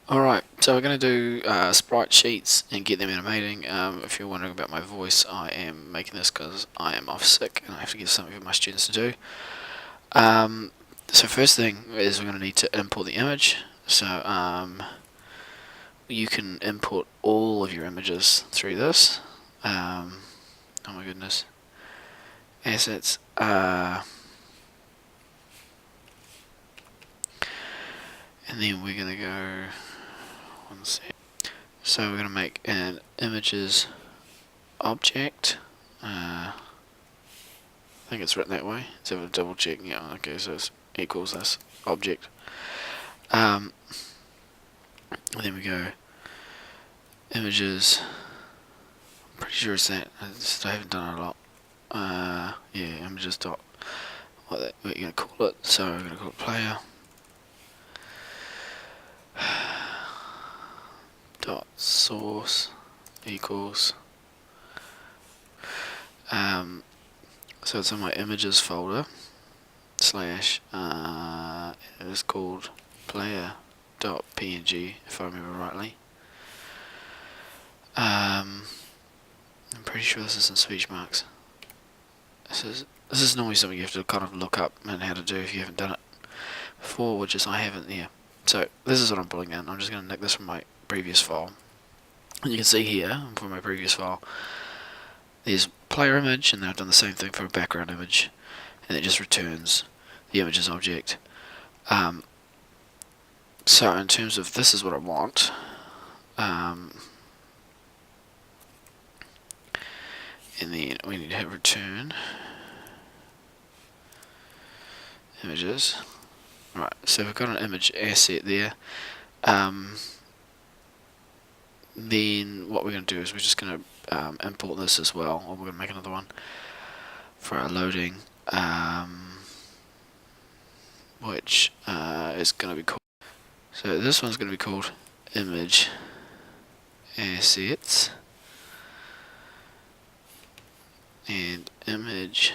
Alright, so we're going to do sprite sheets and get them animating. If you're wondering about my voice, I am making this because I am off sick and I have to get something for my students to do. So first thing is we're going to need to import the image. So you can import all of your images through this. Oh my goodness. Assets. And then we're going to go... one sec. So we're going to make an images object. I think it's written that way. Let's have a double check. Yeah, okay, so it's equals this object. And then we go images. I'm pretty sure it's that. I haven't done it a lot. Yeah, images dot. What we're going to call it? So we're going to call it player. Dot source equals. So it's in my images folder slash it is called player.png if I remember rightly. I'm pretty sure this is in speech marks. This is normally something you have to kind of look up and how to do if you haven't done it before, which is I haven't there. So this is what I'm pulling in. I'm just going to nick this from my previous file. And you can see here from my previous file there's player image, and then I've done the same thing for a background image, and it just returns the images object. So in terms of this is what I want, and then we need to hit return images. Right, so we've got an image asset there. Then what we're going to do is we're just going to import this as well, or we're going to make another one for our loading, which is going to be called. So this one's going to be called image assets, and image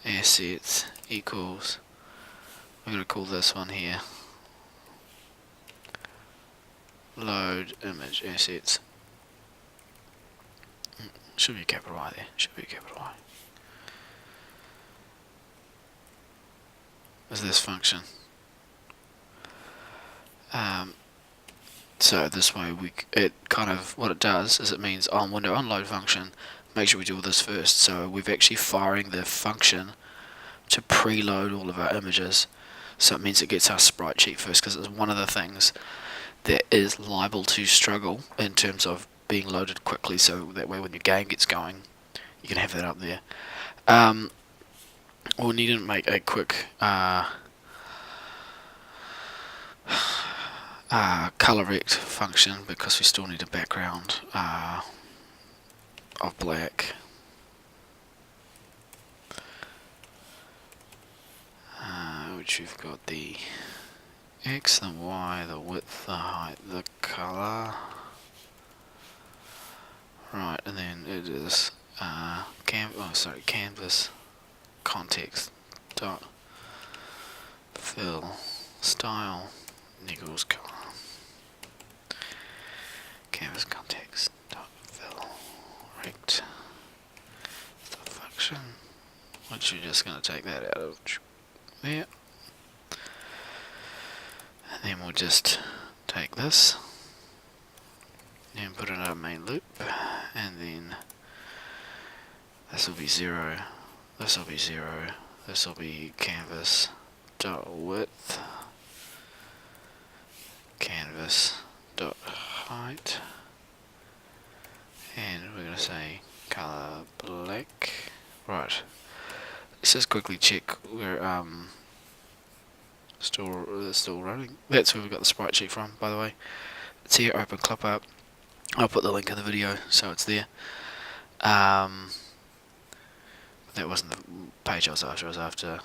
assets equals. We're going to call this one here load image assets. Should be a capital I there. Should be a capital I. Is this function? So this way it kind of what it does is it means on window unload function. Make sure we do all this first. So we've actually firing the function to preload all of our images. So it means it gets our sprite sheet first because it's one of the things that is liable to struggle in terms of being loaded quickly, so that way when your game gets going you can have that up there. We'll need to make a quick color rect function because we still need a background of black. Which we've got the X, the Y, the width, the height, the color. Right, and then it is canvas context dot fill style equals color. Canvas context dot fill rect the function, which you're just going to take that out of there. And then we'll just take this and put it in our main loop, and then this will be 0, this will be 0, this will be canvas dot width, canvas dot height, and we're going to say color black. Right, let's just quickly check where still running. That's where we got the sprite sheet from, by the way. It's here, open clip up. I'll put the link in the video so it's there. That wasn't the page I was after.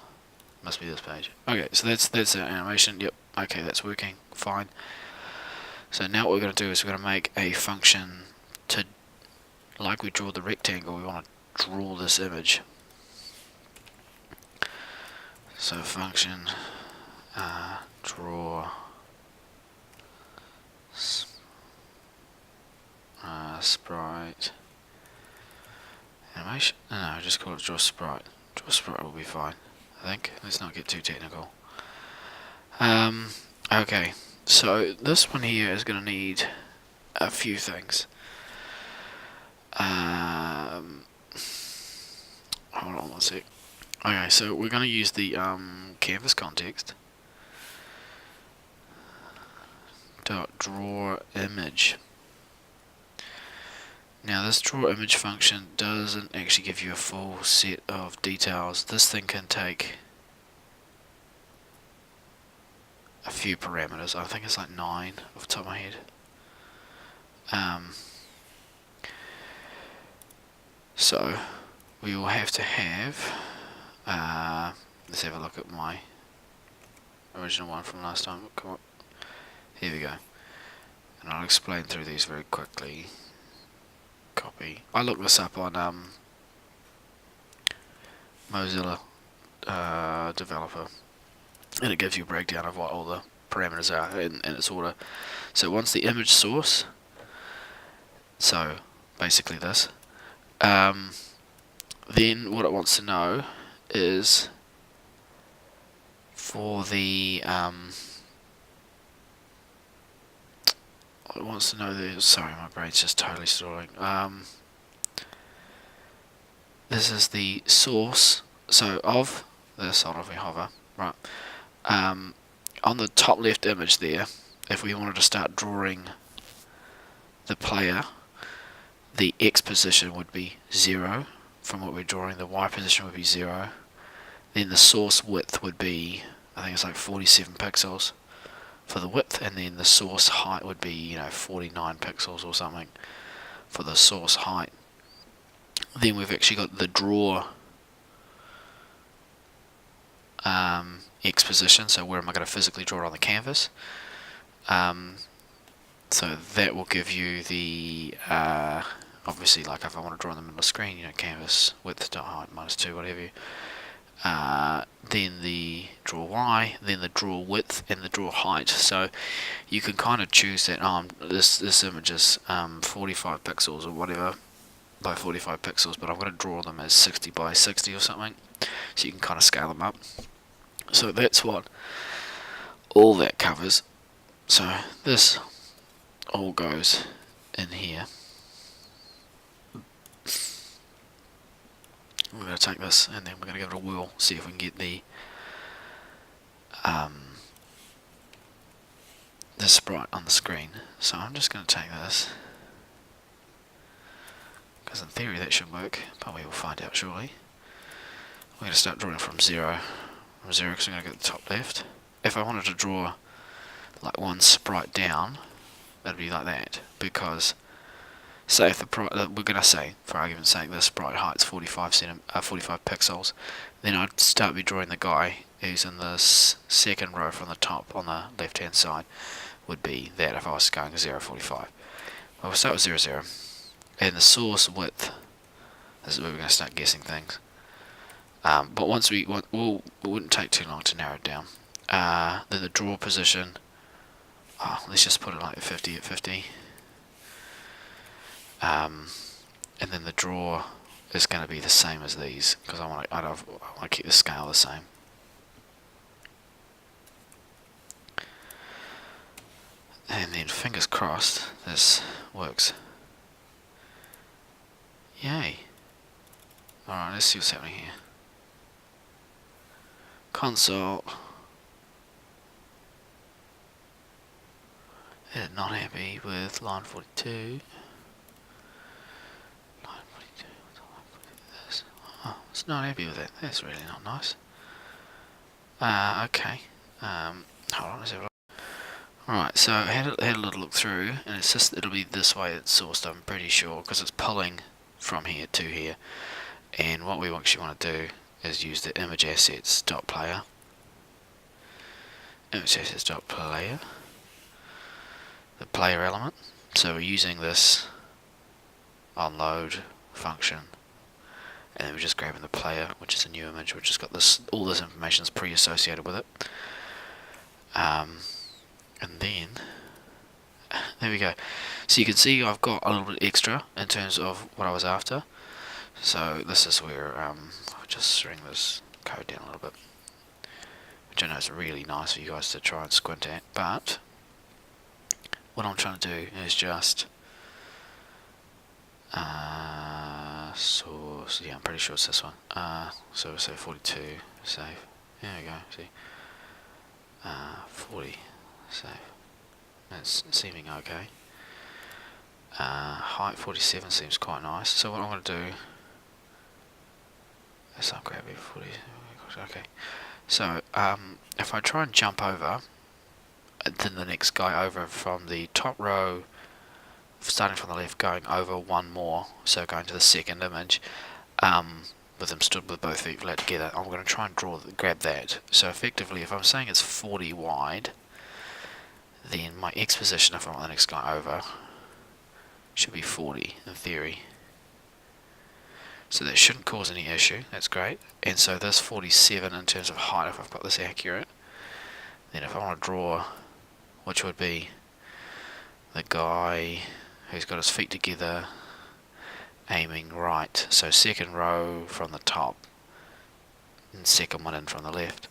Must be this page. Okay, so that's our animation. Yep. Okay, that's working fine. So now what we're going to do is we're going to make a function to, like we draw the rectangle, we want to draw this image. So function draw Sprite animation. No, just call it draw sprite. Draw sprite will be fine, I think. Let's not get too technical. Okay, so this one here is going to need a few things. Hold on one sec. Okay, so we're going to use the canvas context dot draw image. Now this draw image function doesn't actually give you a full set of details. This thing can take a few parameters. I think it's like 9 off the top of my head. So we will have to have, let's have a look at my original one from last time. Come on. Here we go. And I'll explain through these very quickly. Copy. I looked this up on Mozilla Developer, and it gives you a breakdown of what all the parameters are in its order. So once the image source, so basically this, then what it wants to know is for the it wants to know the, sorry, my brain's just totally stalling. This is the source, so of this, hold on if we hover, right, on the top left image there, if we wanted to start drawing the player, the X position would be 0 from what we're drawing, the Y position would be 0, then the source width would be, I think it's like 47 pixels for the width, and then the source height would be, 49 pixels or something for the source height. Then we've actually got the draw X position, so where am I going to physically draw it on the canvas. So that will give you the, obviously, like if I want to draw in the middle of the screen, canvas width dot height -2, whatever. Then the draw Y, then the draw width, and the draw height. So you can kind of choose that, this image is 45 pixels or whatever by 45 pixels, but I'm going to draw them as 60 by 60 or something, so you can kind of scale them up. So that's what all that covers. So this all goes in here. We're going to take this and then we're going to give it a whirl, see if we can get the sprite on the screen. So I'm just going to take this, because in theory that should work, but we will find out shortly. We're going to start drawing from 0, because I'm going to go to the top left. If I wanted to draw like one sprite down, that'd be like that, because say if we're going to say, for argument's sake, the sprite height's 45 pixels, then I'd start by drawing the guy who's in the second row from the top on the left hand side, would be that if I was going 0, 45. Well, we'll start with 0, 0, and the source width, this is where we're going to start guessing things. But once it wouldn't take too long to narrow it down. Then the draw position, let's just put it like 50 at 50. And then the draw is going to be the same as these, because I want to keep the scale the same. And then fingers crossed this works. Yay! Alright, let's see what's happening here. Console. It's not happy with line 42. It's not happy with it. That's really not nice. Okay. Hold on, let's have a look. Right, so I had a little look through, and it'll be this way it's sourced, I'm pretty sure, because it's pulling from here to here. And what we actually want to do is use the image assets.player. Image assets.player. The player element. So we're using this onload function. And then we're just grabbing the player, which is a new image, which has got all this information is pre-associated with it. And then there we go. So you can see I've got a little bit extra in terms of what I was after. So this is where I'll just string this code down a little bit, which I know is really nice for you guys to try and squint at, but what I'm trying to do is just source, yeah, I'm pretty sure it's this one. So we'll say 42, save. There we go, see. 40, save. That's seeming okay. Height 47 seems quite nice. So what I'm going to do is I'll grab it 40. Okay. So if I try and jump over, then the next guy over from the top row, starting from the left, going over one more, so going to the second image, with them stood with both feet flat together, I'm going to try and grab that. So effectively, if I'm saying it's 40 wide, then my X position, if I want the next guy over, should be 40 in theory. So that shouldn't cause any issue, that's great. And so this 47 in terms of height, if I've got this accurate, then if I want to draw, which would be the guy who's got his feet together, aiming right, so second row from the top, and second one in from the left,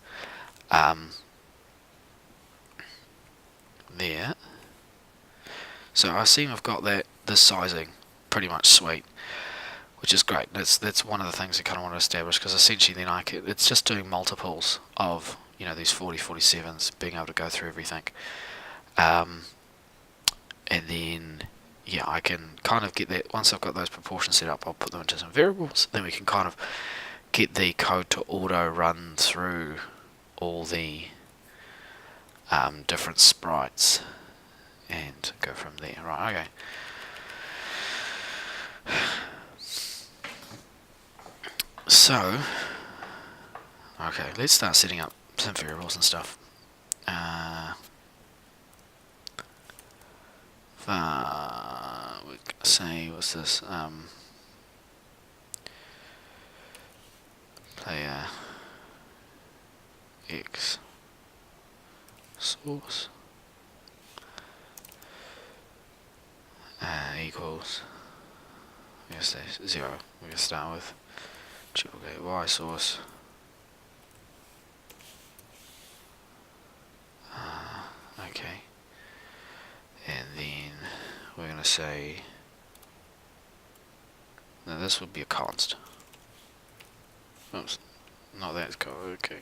there. So I seem I've got this sizing pretty much sweet, which is great. That's one of the things I kind of want to establish, because essentially then it's just doing multiples of, you know, these 40, 47s, being able to go through everything, and then yeah, I can kind of get that. Once I've got those proportions set up, I'll put them into some variables, then we can kind of get the code to auto run through all the different sprites and go from there. Right, okay. So, okay, let's start setting up some variables and stuff. We say, what's this? Player X source equals, we're going to say 0. We're going to start with duplicate Y source. Okay. And then we're going to say, now this would be a const. Oops, not that, okay.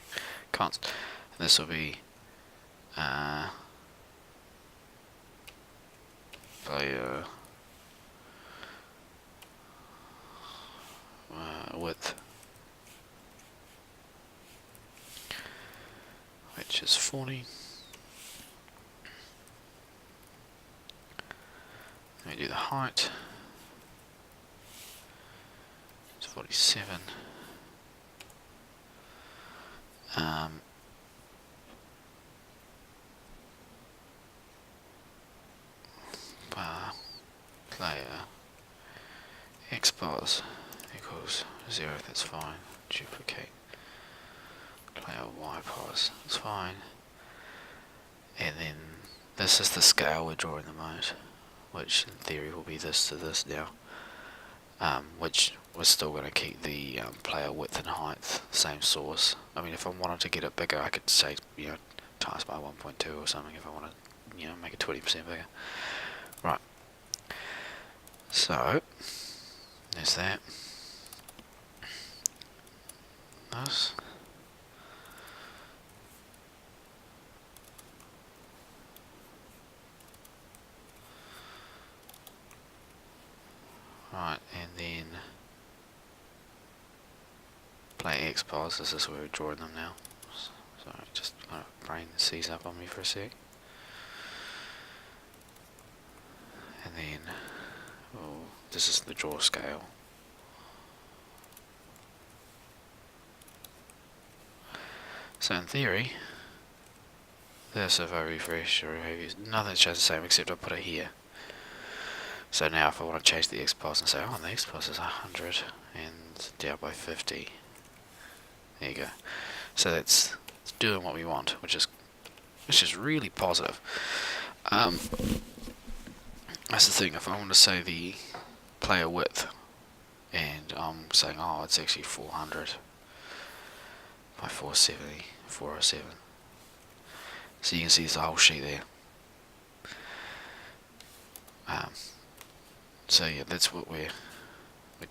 Const. And this will be player width, which is 40. Let me do the height. It's 47. Player xpos equals 0, that's fine. Duplicate player ypos, that's fine. And then this is the scale we're drawing the moment, which in theory will be this to this now. Which we're still going to keep the player width and height same source. I mean, if I wanted to get it bigger, I could say, you know, times by 1.2 or something if I want to, you know, make it 20% bigger. Right. So there's that. This. Right, and then play xpos, this is where we're drawing them now. Sorry, just kind of brain seize up on me for a sec. And then, oh, this is the draw scale. So in theory, this, if I refresh or nothing shows the same except I put it here. So now if I want to change the xpos and say, oh, the xpos is 100 and down by 50. There you go. So that's doing what we want, which is really positive. That's the thing, if I want to say the player width, and I'm saying, oh, it's actually 400 by 470, 407. So you can see there's a whole sheet there. So yeah, that's what we're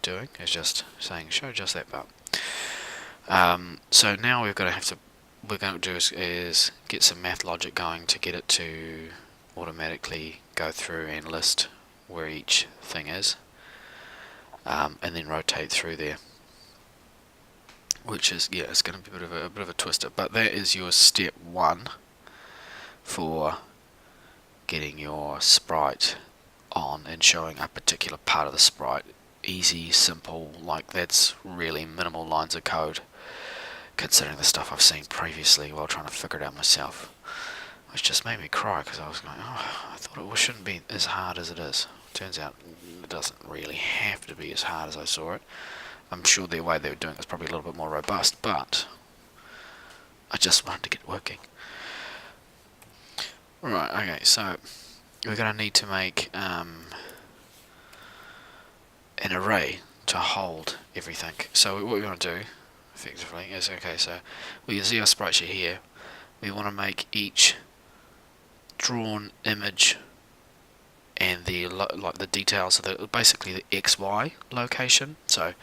doing, is just saying show just that part. So now we're going to do is get some math logic going to get it to automatically go through and list where each thing is, and then rotate through there. Which is, yeah, it's going to be a bit of a twister, but that is your step one for getting your sprite on and showing a particular part of the sprite. Easy, simple, like that's really minimal lines of code considering the stuff I've seen previously while trying to figure it out myself, which just made me cry because I was going, oh, I thought it shouldn't be as hard as it is. Turns out it doesn't really have to be as hard as I saw it. I'm sure the way they were doing it was probably a little bit more robust, but I just wanted to get working. Right, okay, so we're going to need to make an array to hold everything. So what we're going to do, effectively, is, okay, so we can see our sprite sheet here. We want to make each drawn image and the like the details of the basically the XY location. So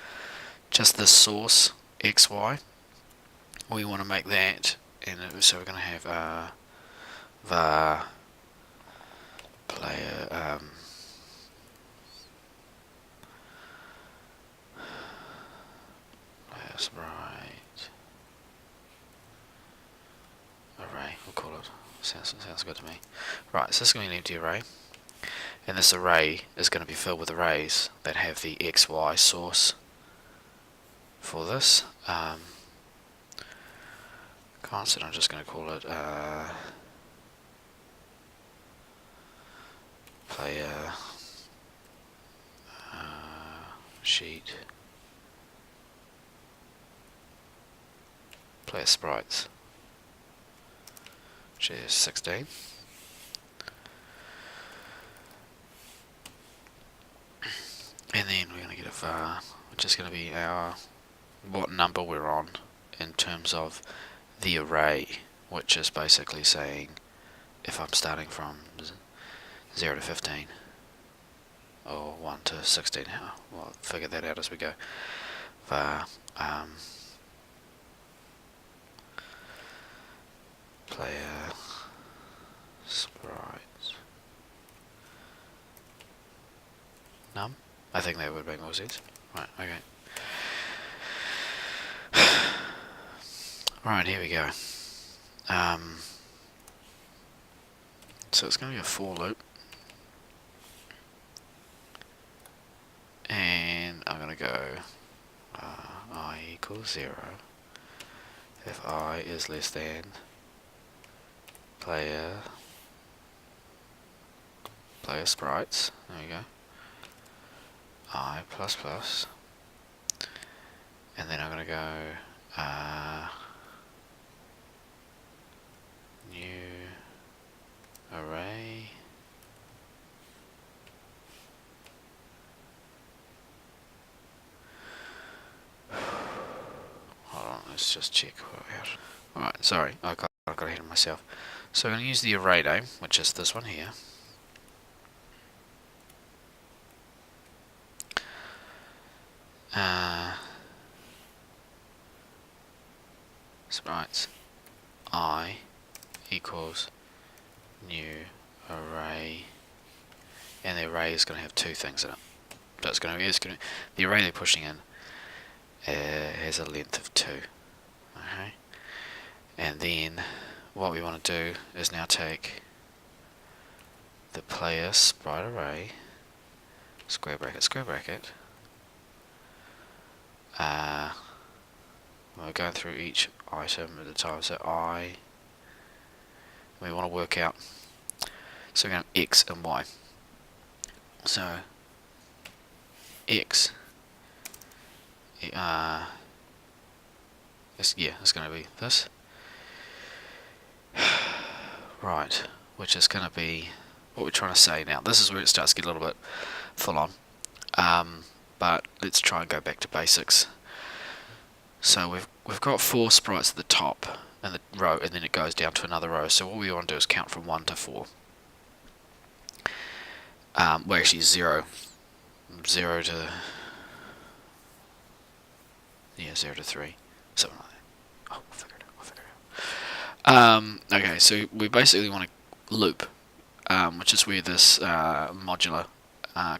just the source XY. We want to make that, and so we're going to have var player player sprite array. We'll call it. Sounds good to me. Right, so this is going to be an empty array, and this array is going to be filled with arrays that have the XY source for this. Constant. I'm just going to call it player sheet player sprites, which is 16. And then we're going to get a var, which is going to be our what number we're on in terms of the array, which is basically saying if I'm starting from 0 to 15 or 1 to 16. We'll figure that out as we go. var player sprite num. I think that would make more sense. Right, okay. Right, here we go. So it's going to be a for loop, and I'm going to go I equals 0 if I is less than player sprites. There we go. I plus plus, and then I'm going to go new array hold on, let's just check out. Alright, sorry, I got ahead of myself. So I'm going to use the array name, which is this one here. Sprites I equals new array, and the array is going to have two things in it. So it's going to the array they're pushing in has a length of 2. Okay, and then what we want to do is now take the player sprite array, square bracket. We're going through each item at a time. So we want to work out. So we're going to X and Y. So X, it's going to be this, right? Which is going to be what we're trying to say now. This is where it starts to get a little bit full on. But let's try and go back to basics. So we've got 4 sprites at the top in the row, and then it goes down to another row. So what we want to do is count from 1 to 4. Well, actually 0 to 0 to 3, something like that. Oh, we'll figure it out. Okay, so we basically want to loop, which is where this modular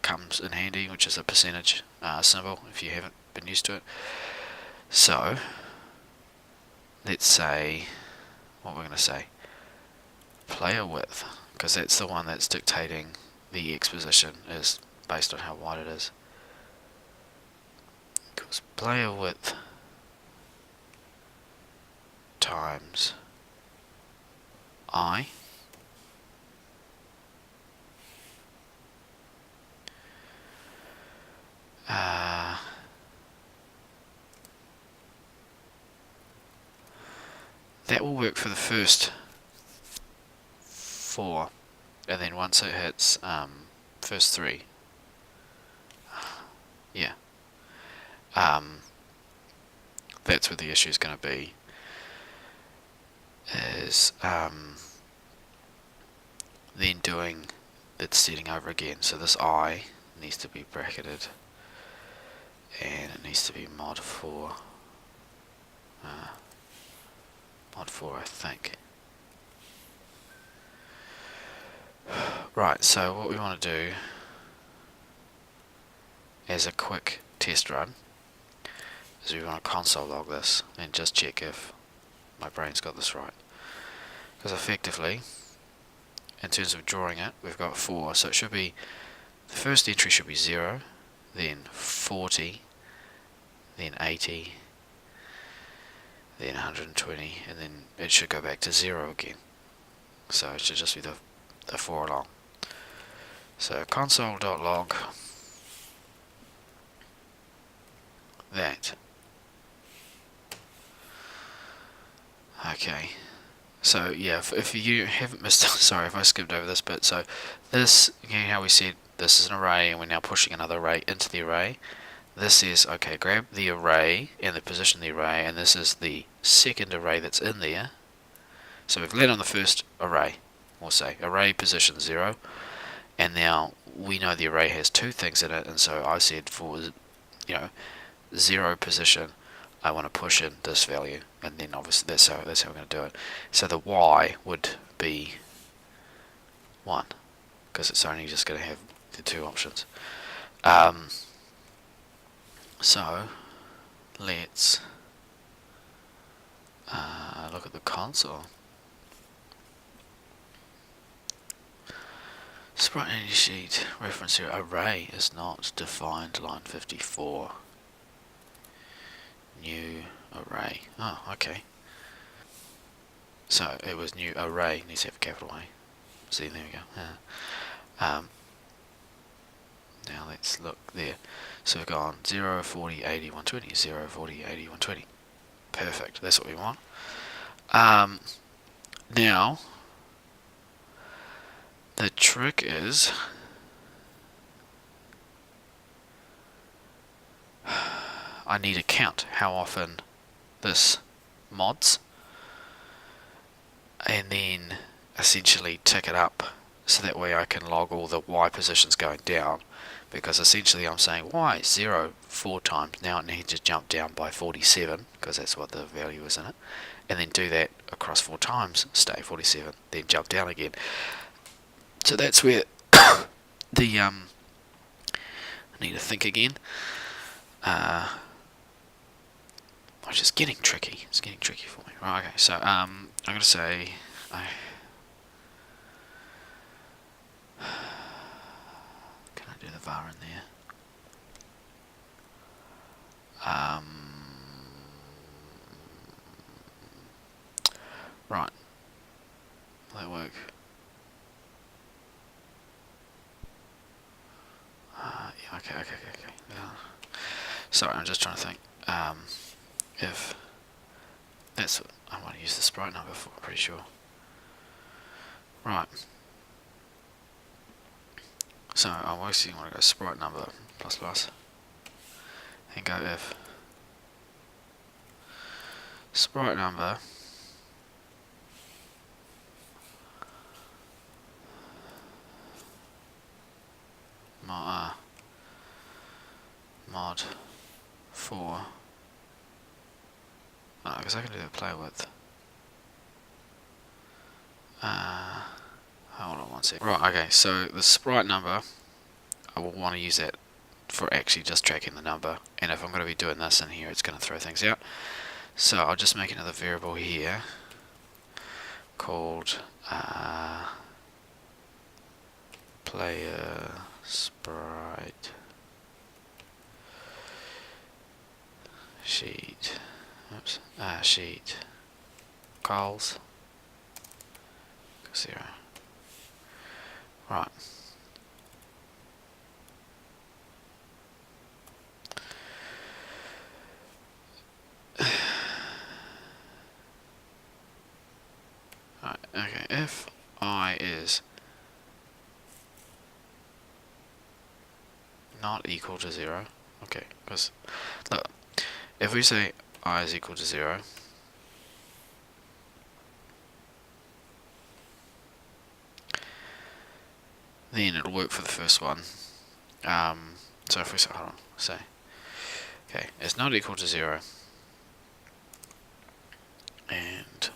comes in handy, which is a percentage symbol if you haven't been used to it. So let's say, what we're going to say, player width, because that's the one that's dictating the X position is based on how wide it is. Because player width times I that will work for the first 4, and then once it hits first 3, yeah, that's where the issue is going to be, is then doing the setting over again. So this I needs to be bracketed, and it needs to be mod 4, I think. Right, so what we want to do as a quick test run is we want to console log this and just check if my brain's got this right. Because effectively, in terms of drawing it, we've got 4, so it should be, the first entry should be 0, then 40, then 80, then 120, and then it should go back to 0 again. So it should just be the 4 along. So console.log that. Okay. So yeah, if you haven't missed, sorry if I skipped over this bit. So this, again, how we said this is an array, and we're now pushing another array into the array. This is, okay, grab the array and the position of the array, and this is the second array that's in there. So we've led on the first array, we'll say array position 0, and now we know the array has 2 things in it, and so I said for 0 position I want to push in this value, and then obviously that's how we're going to do it. So the y would be 1, because it's only just going to have the 2 options. So let's look at the console. Spritesheet reference here, array is not defined, line 54. New array. Oh, okay. So it was new array, needs to have a capital A. See, there we go. Yeah. Now let's look there. So we've gone 0, 40, 80, 120, 0, 40, 80, 120. Perfect, that's what we want. Now, the trick is, I need to count how often this mods, and then essentially tick it up, so that way I can log all the Y positions going down, because essentially I'm saying Y 0 4 times, now it needs to jump down by 47, because that's what the value is in it, and then do that across 4 times, stay 47, then jump down again. So that's where the I need to think again, which is getting tricky. It's getting tricky for me. Right, okay, so I'm going to say can I do the var in there? Right, will that work? Yeah, okay. Yeah. Sorry, I'm just trying to think. If that's what I want to use the sprite number for, I'm pretty sure. Right. So I'm actually want to go sprite number plus plus and go if sprite number mod 4. Oh, because I can do the play width. Hold on one sec. Right, okay, so the sprite number, I will want to use that for actually just tracking the number, and if I'm going to be doing this in here, it's going to throw things out. So I'll just make another variable here called player sprite sheet. Oops. Sheet calls 0. Right. Right. Okay. If I is not equal to 0. Okay. Because look, if we say I is equal to 0, then it'll work for the first one. So if we say, hold on, say, okay, it's not equal to 0, and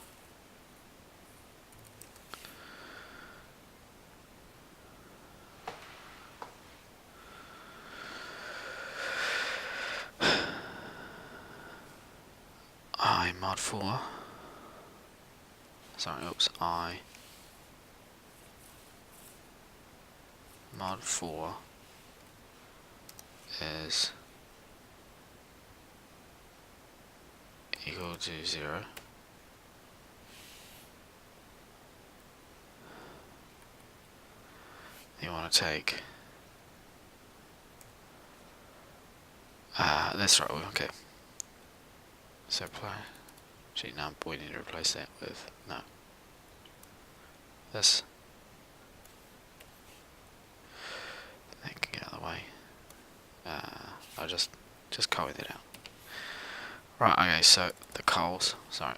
I mod 4, sorry, oops, I mod 4 is equal to 0, you want to take, that's right, okay, so play, sheet num, we need to replace that with, no, this, that can get out of the way, I'll just copy that out. Right, okay, so the coals, sorry.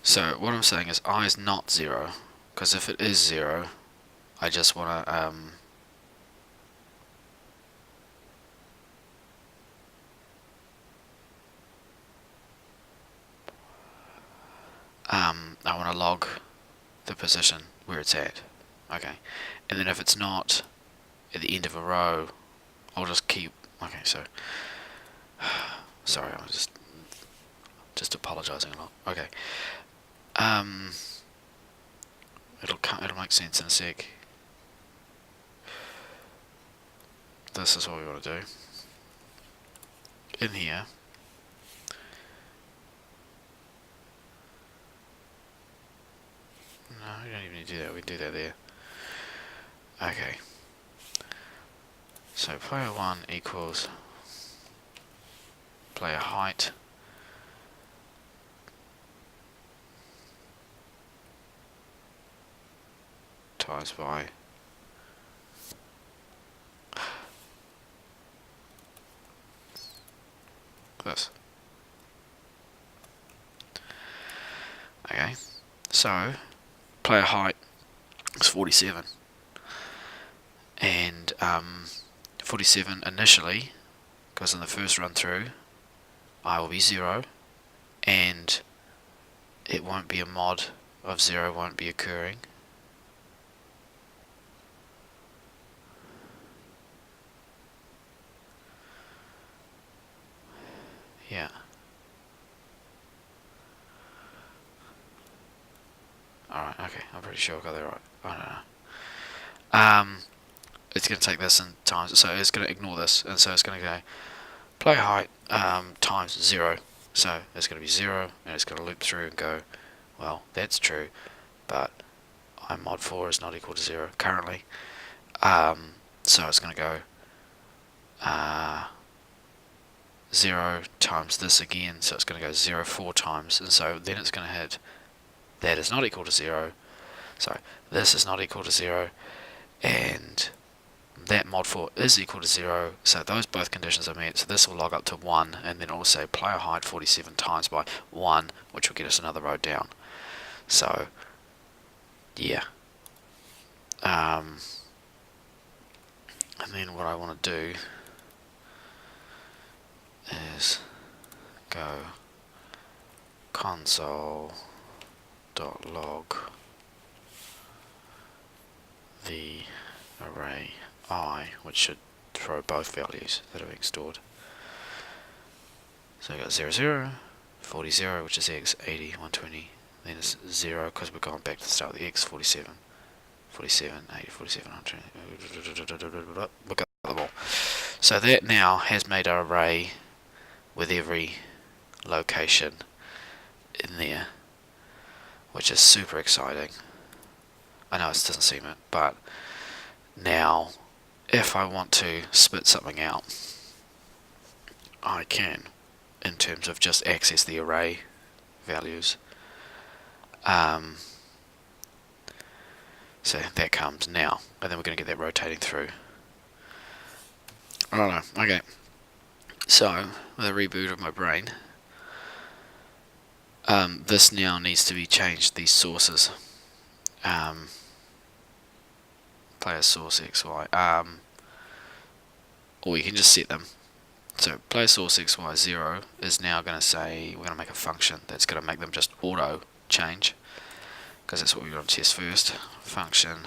So what I'm saying is I is not 0, because if it is 0, I just want to I want to log the position where it's at. Okay, and then if it's not at the end of a row, I'll just keep. Okay, so sorry, I was just apologizing a lot. Okay, it'll make sense in a sec. This is what we want to do in here. No, we don't even need to do that. We can do that there. Okay. So player 1 equals player height times by this. Okay. So player height is 47, and 47 initially, because in the first run through I will be 0, and it won't be a mod of 0, won't be occurring. Yeah. Alright, okay, I'm pretty sure I got that right. I don't know. It's going to take this and times, so it's going to ignore this, and so it's going to go player height times 0. So it's going to be 0, and it's going to loop through and go, well, that's true, but I mod 4 is not equal to 0 currently. So it's going to go 0 times this again, so it's going to go 0 4 times, and so then it's going to hit that is not equal to 0, sorry, this is not equal to 0, and that mod4 is equal to 0, so those both conditions are met, so this will log up to 1, and then also player height 47 times by 1, which will get us another row down. So, yeah. And then what I want to do is go console.log the array I, which should throw both values that are being stored. So I got 0, 0, 40, 0, which is x, 80, 120, then it's 0 because we're going back to the start of the x, 47, 47, 80, 47, 120, look at the ball. So that now has made our array with every location in there, which is super exciting. I know it doesn't seem it, but now if I want to spit something out, I can, in terms of just access the array values. So that comes now, and then we're going to get that rotating through. Righto, okay. So, with a reboot of my brain, this now needs to be changed, these sources. Player source xy, or you can just set them. So player source xy0 is now going to say, we're going to make a function that's going to make them just auto change, because that's what we want to test first. Function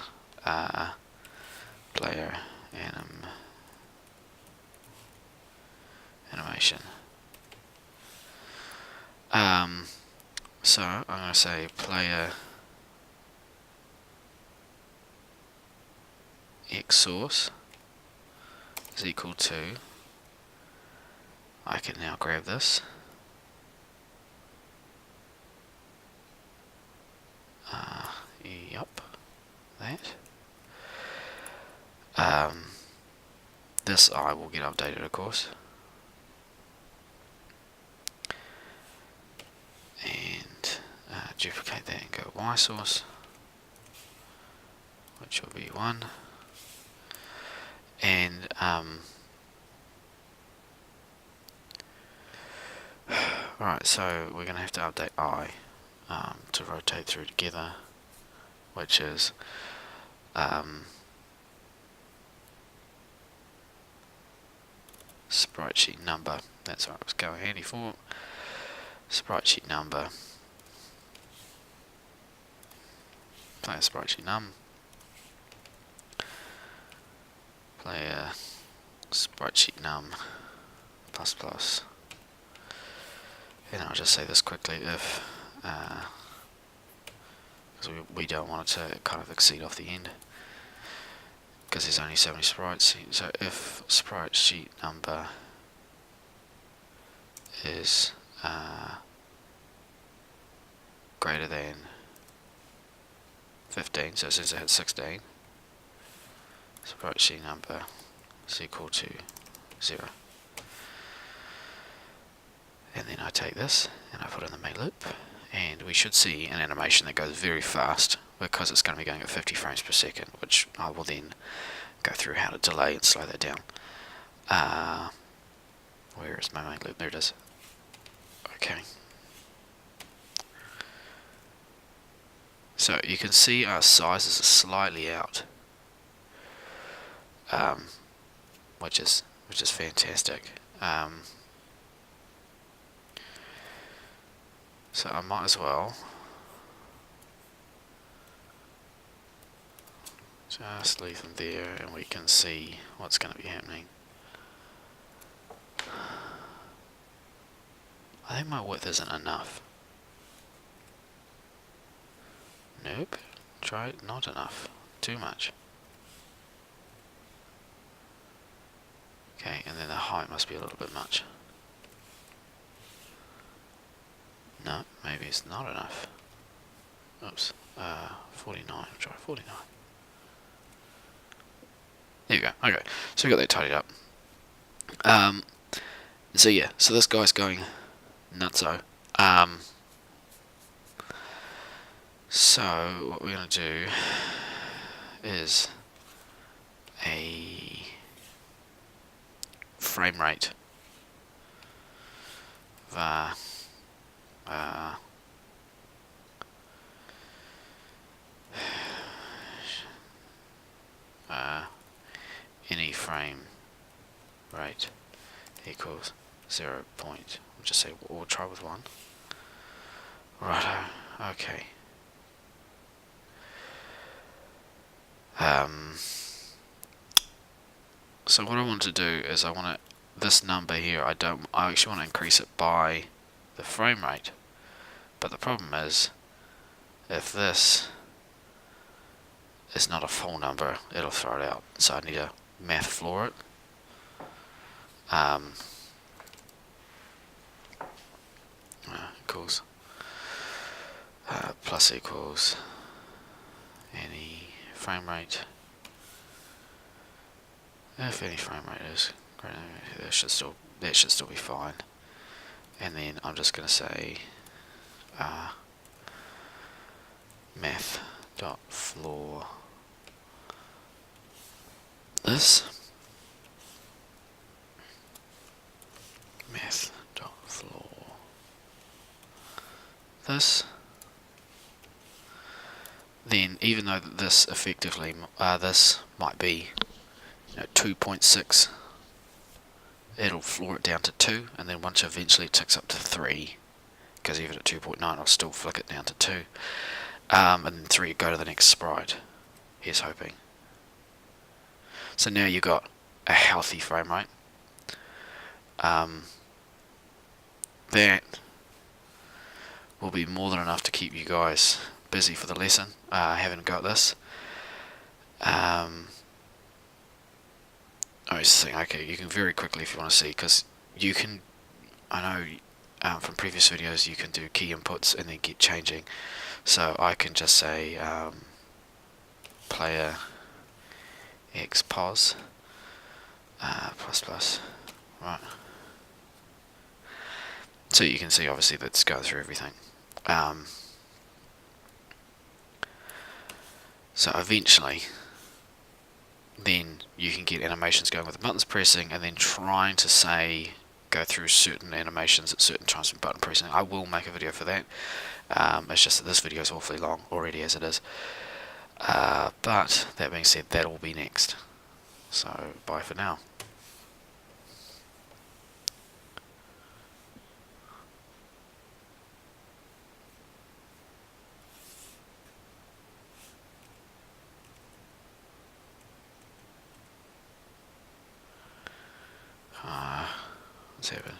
player animation. So I'm going to say player x source is equal to, I can now grab this, yep, that. This I will get updated, of course, and duplicate that and go y source, which will be 1, and right, so we're going to have to update I to rotate through together, which is Spritesheet number. That's what I was going handy for. Spritesheet number. Player Spritesheet num. Player Spritesheet num plus plus. And I'll just say this quickly if because we don't want it to kind of exceed off the end, because there's only so many sprites. So if Spritesheet number is greater than 15, so since it hit 16, Spritesheet number is equal to 0. And then I take this and I put it in the main loop, and we should see an animation that goes very fast because it's going to be going at 50 frames per second, which I will then go through how to delay and slow that down. Where is my main loop? There it is. Okay. So you can see our sizes are slightly out, which is fantastic. So I might as well just leave them there, and we can see what's going to be happening. I think my width isn't enough. Nope. Try not enough. Too much. Okay, and then the height must be a little bit much. No, maybe it's not enough. Oops. 49. Try 49. There you go. Okay, so we got that tidied up. So yeah, so this guy's going nutso. So what we're going to do is a frame rate var any frame rate equals 0 point. We'll just say we'll try with 1. Righto. Okay. So what I want to do is I want this number here. I actually want to increase it by the frame rate. But the problem is, if this is not a full number, it'll throw it out. So I need to math floor it. Equals plus equals any frame rate. If any frame rate is greater, that should still be fine. And then I'm just going to say math dot floor this math dot floor this. Then, even though this effectively this might be 2.6, it'll floor it down to 2, and then once eventually it ticks up to 3, because even at 2.9 I'll still flick it down to 2, and then 3 go to the next sprite. Here's hoping. So now you've got a healthy frame rate. That will be more than enough to keep you guys busy for the lesson. I haven't got this. I was just thinking, okay, you can very quickly, if you want to see, because you can, I know from previous videos you can do key inputs and then keep changing. So I can just say player x pos plus plus, right. So you can see obviously that's going through everything. So eventually then you can get animations going with the buttons pressing, and then trying to say go through certain animations at certain times with button pressing. I will make a video for that. It's just that this video is awfully long already as it is. But that being said, that will be next. So bye for now. What's happened?